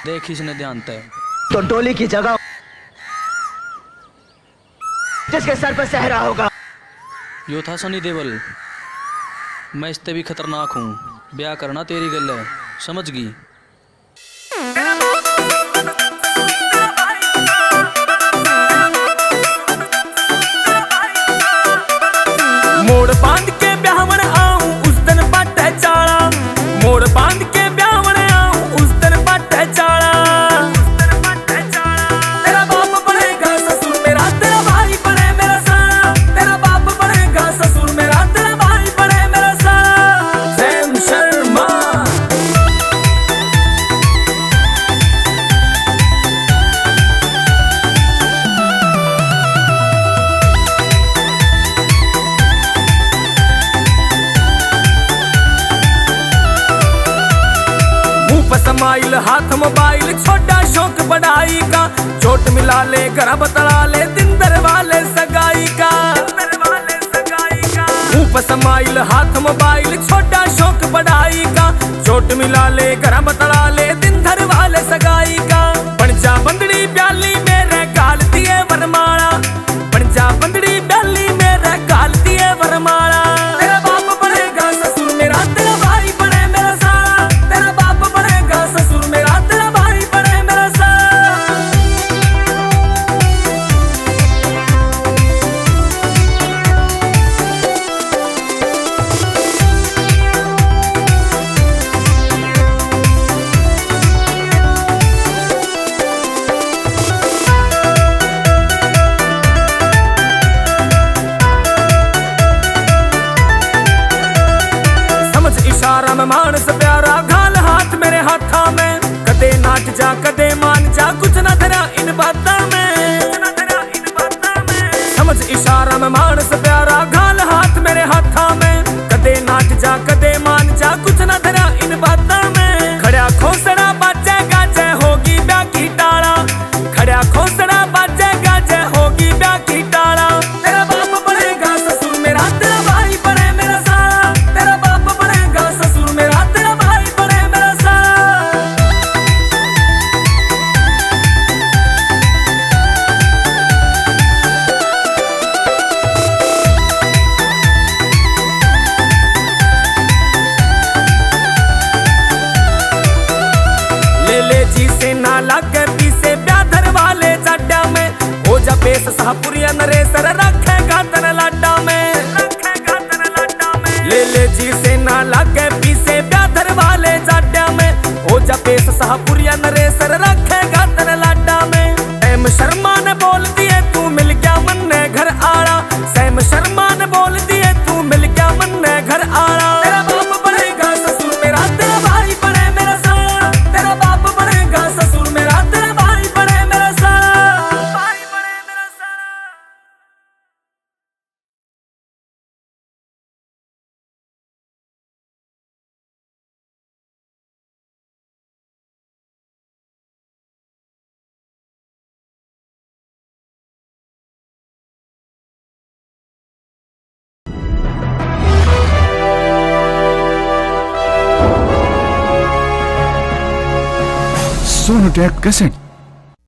देख इसने ध्यान तय तो डोली की जगह जिसके सर पर सहरा होगा। यो था सनी देवल। मैं इससे भी खतरनाक हूँ। ब्याह करना तेरी गल है, समझ गई। मोड़ बांध के ब्याहवन आऊं उस दिन बाटे चाला। मोड़ बांध के ब्याहवन आऊं उस दिन बाटे चाला। तेरा बाप बनेगा ससुर मेरा, तेरा भाई बने मेरा साला। तेरा बाप बनेगा ससुर मेरा, तेरा भाई बने मेरा साला। सैम शर्मा समाइल हाथ मोबाइल, छोटा शौक बढ़ाई का। चोट मिला ले गरा बतला ले दिन दर वाले सगाई का। मुंह समाइल हाथ मोबाइल, छोटा शौक बढ़ाई का। चोट मिला ले गरा बतला ले दिन धर वाले सगाई का। बन जा बंदड़ी ब्याली मेरे गाल दिए वरमाला। बन जा बंदड़ी ब्याली मेरे गाल दिए वरमाला। तेरा बाप बनेगा ससुर मेरा, तेरा भाई बने मेरा साला। तेरा बाप बनेगा ससुर मेरा, तेरा भाई बने मेरा साला। समझ इशारा में मानस प्यारा, घाल हाथ मेरे हाथा में। कदे नाट जा कदे मान जा, कुछ ना धरा इन बातों में। समझ इशारा में मानस प्यारा, घाल हाथ मेरे हाथा में। कदे नाट जा कदे मान जा, कुछ ना धरा इन बातों में। खड़ा खोसड़ा बाजे गाजे होगी ब्याह की टाला। खड़ा खोसड़ा बाजे गाजे होगी ब्याह की टाला। तेरा बाप बनेगा ससुर मेरा, तेरा भाई बने मेरा साला। तेरा बाप बनेगा ससुर मेरा, तेरा भाई बने मेरा साला। ले जी से ना लागे पीसे ब्याधर वाले जाड्डा में। हो जा पेश शाहपुरिया नरेसर रखेगा तन लाडा में। ले जी से ना लागे पीसे ब्याधर वाले जाड्डा में। हो जा पेश शाहपुरिया नरेसर रखेगा तन लाडा में। सैम शर्मा ने बोल दिए तू मिल गया मन ने घर आड़ा। सैम शर्मा ने बोल दिए तू मिल गया मन ने घर आड़ा। तेरा बाप बनेगा ससुर मेरा, तेरा भाई बने मेरा साला। तेरा बाप बनेगा ससुर मेरा, तेरा भाई बने मेरा साला। भाई बने मेरा साला। Sonu take cassette.